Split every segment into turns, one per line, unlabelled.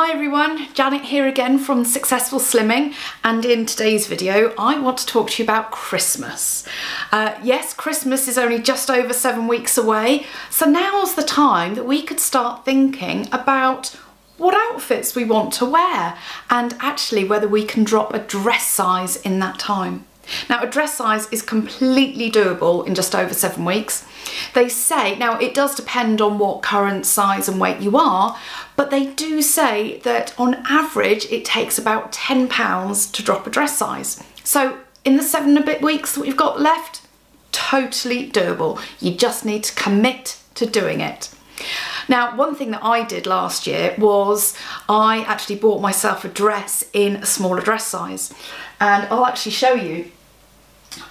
Hi everyone, Janet here again from Successful Slimming, and in today's video I want to talk to you about Christmas. Yes, Christmas is only just over 7 weeks away, so now's the time that we could start thinking about what outfits we want to wear and actually whether we can drop a dress size in that time. Now, a dress size is completely doable in just over 7 weeks. They say, now it does depend on what current size and weight you are, but they do say that on average it takes about £10 to drop a dress size. So in the 7 and a bit weeks that we've got left, totally doable. You just need to commit to doing it. Now, one thing that I did last year was I actually bought myself a dress in a smaller dress size, and I'll actually show you.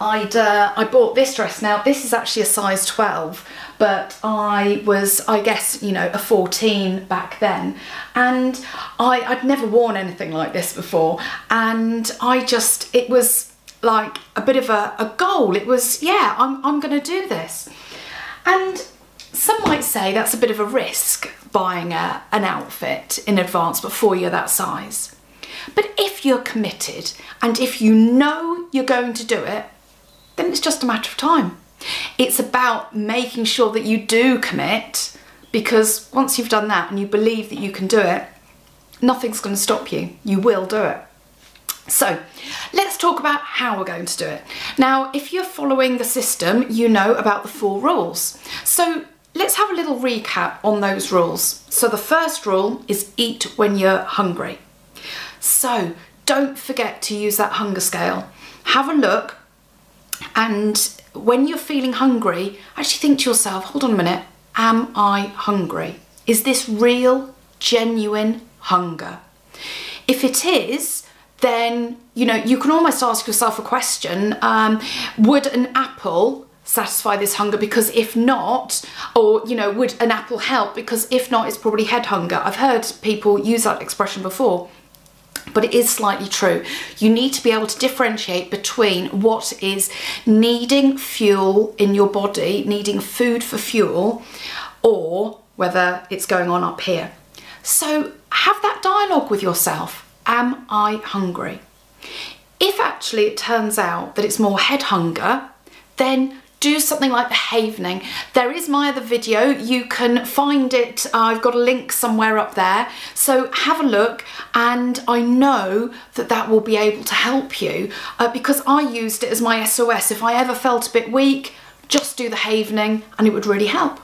I bought this dress. Now this is actually a size 12, but I was, I guess, you know, a 14 back then, and I'd never worn anything like this before, and it was like a bit of a goal. It was, yeah, I'm gonna do this. And some might say that's a bit of a risk, buying an outfit in advance before you're that size. But if you're committed and if you know you're going to do it, then it's just a matter of time. It's about making sure that you do commit, because once you've done that and you believe that you can do it, nothing's going to stop you. You will do it. So let's talk about how we're going to do it. Now, if you're following the system, you know about the 4 rules. So let's have a little recap on those rules. So the first rule is eat when you're hungry. So don't forget to use that hunger scale. Have a look, and when you're feeling hungry, actually think to yourself, hold on a minute, am I hungry? Is this real, genuine hunger? If it is, then, you know, you can almost ask yourself a question, would an apple satisfy this hunger? Because if not, or, you know, would an apple help? Because if not, it's probably head hunger. I've heard people use that expression before, but it is slightly true. You need to be able to differentiate between what is needing fuel in your body, needing food for fuel, or whether it's going on up here. So have that dialogue with yourself. Am I hungry? If actually it turns out that it's more head hunger, then do something like the havening. There is my other video, you can find it, I've got a link somewhere up there, so have a look, and I know that that will be able to help you, because I used it as my SOS. If I ever felt a bit weak, just do the havening and it would really help.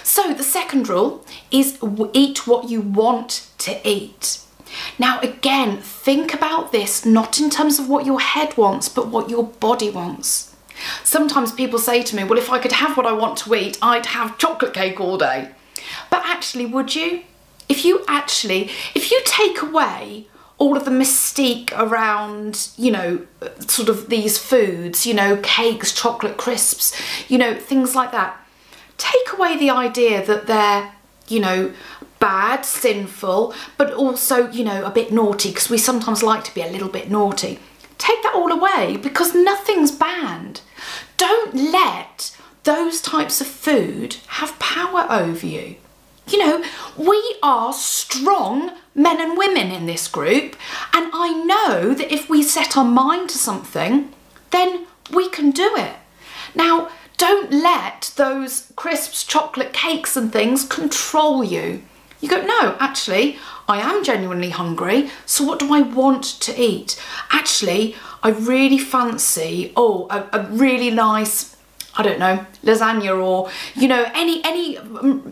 So the second rule is eat what you want to eat. Now again, think about this not in terms of what your head wants, but what your body wants. Sometimes people say to me, well, if I could have what I want to eat, I'd have chocolate cake all day. But actually, would you? If you take away all of the mystique around, you know, sort of these foods, you know, cakes, chocolate crisps, you know, things like that, take away the idea that they're, you know, bad, sinful, but also, you know, a bit naughty, because we sometimes like to be a little bit naughty. Take that all away, because nothing's banned. Don't let those types of food have power over you. You know, we are strong men and women in this group, and I know that if we set our mind to something, then we can do it. Now, don't let those crisps, chocolate cakes and things control you. You go, no, actually, I am genuinely hungry, so what do I want to eat? Actually, I really fancy, a really nice, I don't know, lasagna, or, you know, any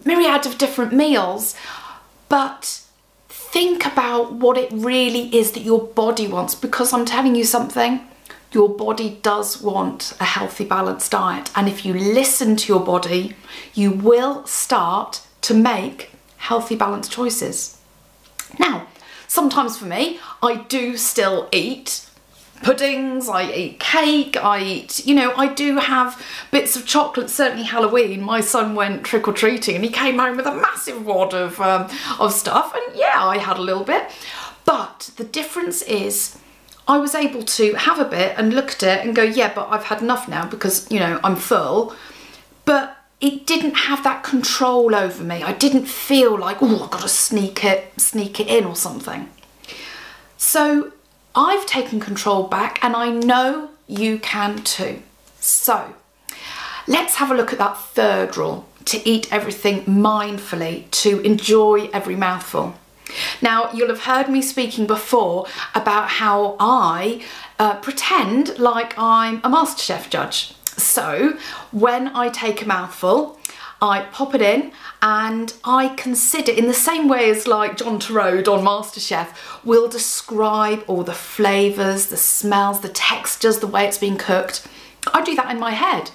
myriad of different meals. But think about what it really is that your body wants, because I'm telling you something, your body does want a healthy, balanced diet. And if you listen to your body, you will start to make healthy, balanced choices. Now, sometimes for me, I do still eat puddings, I eat cake, I eat, you know, I do have bits of chocolate. Certainly Halloween, my son went trick-or-treating and he came home with a massive wad of stuff, and yeah, I had a little bit. But the difference is I was able to have a bit and look at it and go, yeah, but I've had enough now because, you know, I'm full. But it didn't have that control over me. I didn't feel like, oh, I've got to sneak it in or something. So I've taken control back, and I know you can too. So let's have a look at that third rule: to eat everything mindfully, to enjoy every mouthful. Now, you'll have heard me speaking before about how I pretend like I'm a MasterChef judge. So when I take a mouthful, I pop it in and I consider, in the same way as like John Turode on MasterChef will describe all the flavours, the smells, the textures, the way it's been cooked. I do that in my head,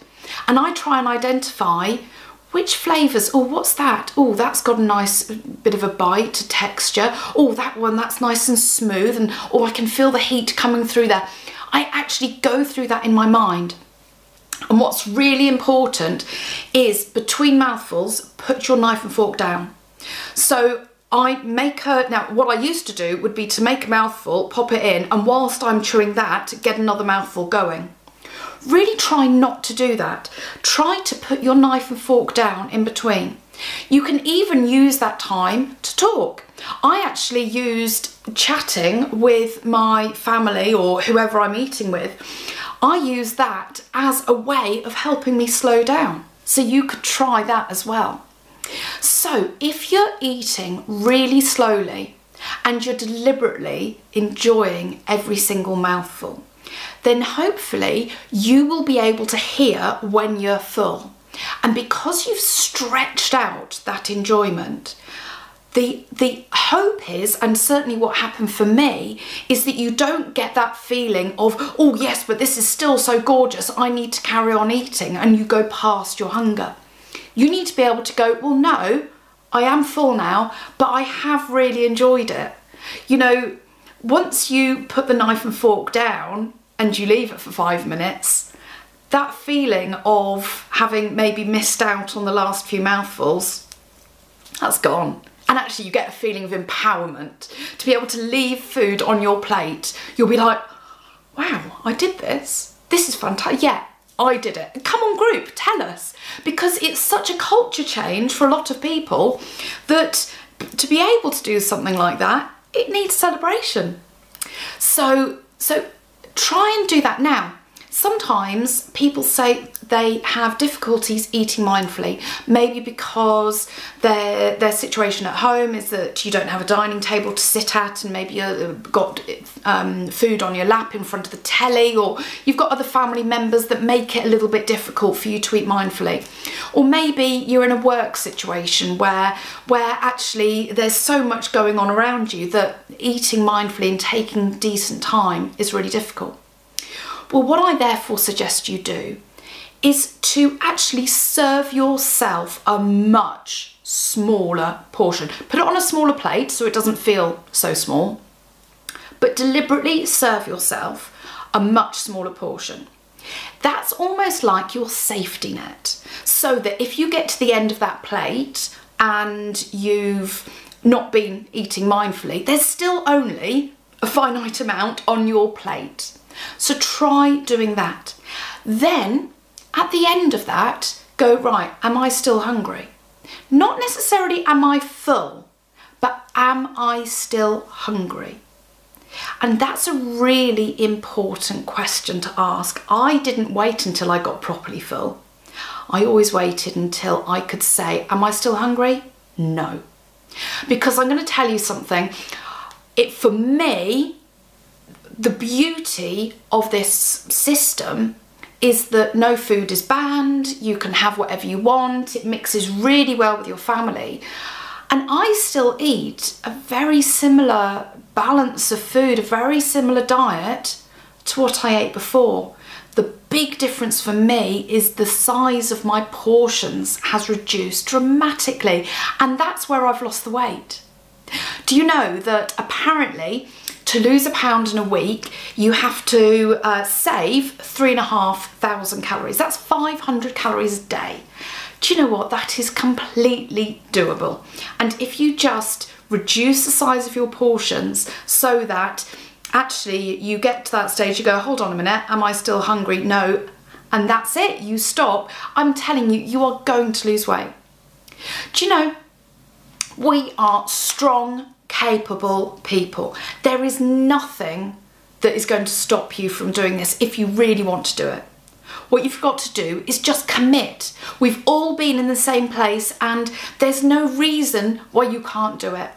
and I try and identify which flavours. Oh, what's that? Oh, that's got a nice bit of a bite, a texture. Oh, that one, that's nice and smooth, and oh, I can feel the heat coming through there. I actually go through that in my mind. And what's really important is, between mouthfuls, put your knife and fork down. So now what I used to do would be to make a mouthful, pop it in, and whilst I'm chewing that, get another mouthful going. Really try not to do that. Try to put your knife and fork down in between. You can even use that time to talk. I actually used chatting with my family or whoever I'm eating with. I use that as a way of helping me slow down. So you could try that as well. So if you're eating really slowly and you're deliberately enjoying every single mouthful, then hopefully you will be able to hear when you're full. And because you've stretched out that enjoyment, the hope is, and certainly what happened for me, is that you don't get that feeling of, oh yes, but this is still so gorgeous, I need to carry on eating, and you go past your hunger. You need to be able to go, well, no, I am full now, but I have really enjoyed it. You know, once you put the knife and fork down and you leave it for 5 minutes, that feeling of having maybe missed out on the last few mouthfuls, that's gone. And actually you get a feeling of empowerment to be able to leave food on your plate. You'll be like, wow, I did this. This is fantastic. Yeah, I did it. Come on, group, tell us. Because it's such a culture change for a lot of people that to be able to do something like that, it needs celebration. So try and do that now. Sometimes people say they have difficulties eating mindfully, maybe because their situation at home is that you don't have a dining table to sit at, and maybe you've got food on your lap in front of the telly, or you've got other family members that make it a little bit difficult for you to eat mindfully. Or maybe you're in a work situation where actually there's so much going on around you that eating mindfully and taking decent time is really difficult. Well, what I therefore suggest you do is to actually serve yourself a much smaller portion. Put it on a smaller plate so it doesn't feel so small, but deliberately serve yourself a much smaller portion. That's almost like your safety net, so that if you get to the end of that plate and you've not been eating mindfully, there's still only a finite amount on your plate. So try doing that. Then at the end of that, go, right, am I still hungry? Not necessarily am I full, but am I still hungry? And that's a really important question to ask. I didn't wait until I got properly full. I always waited until I could say, am I still hungry? No. Because I'm going to tell you something. For me, the beauty of this system is that no food is banned, you can have whatever you want, it mixes really well with your family. And I still eat a very similar balance of food, a very similar diet to what I ate before. The big difference for me is the size of my portions has reduced dramatically, and that's where I've lost the weight. Do you know that apparently to lose a pound in a week, you have to save 3,500 calories. That's 500 calories a day. Do you know what? That is completely doable. And if you just reduce the size of your portions so that actually you get to that stage, you go, hold on a minute, am I still hungry? No. and that's it, you stop, I'm telling you, you are going to lose weight. Do you know, we are strong, capable people. There is nothing that is going to stop you from doing this if you really want to do it. What you've got to do is just commit. We've all been in the same place and there's no reason why you can't do it.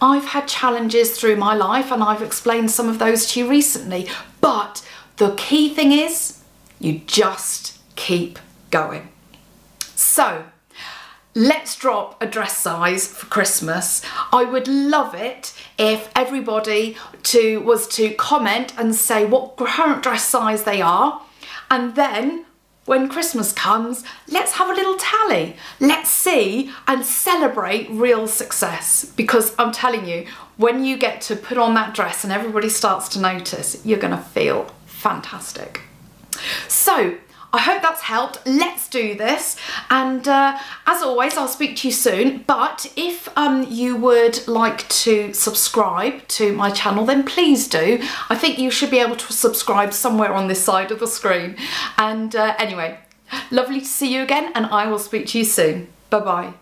I've had challenges through my life and I've explained some of those to you recently, but the key thing is you just keep going. So let's drop a dress size for Christmas. I would love it if everybody was to comment and say what current dress size they are, and then when Christmas comes, let's have a little tally. Let's see and celebrate real success, because I'm telling you, when you get to put on that dress and everybody starts to notice, you're gonna feel fantastic. So I hope that's helped. Let's do this, and as always, I'll speak to you soon. But if you would like to subscribe to my channel, then please do. I think you should be able to subscribe somewhere on this side of the screen. And anyway, lovely to see you again, and I will speak to you soon. Bye bye.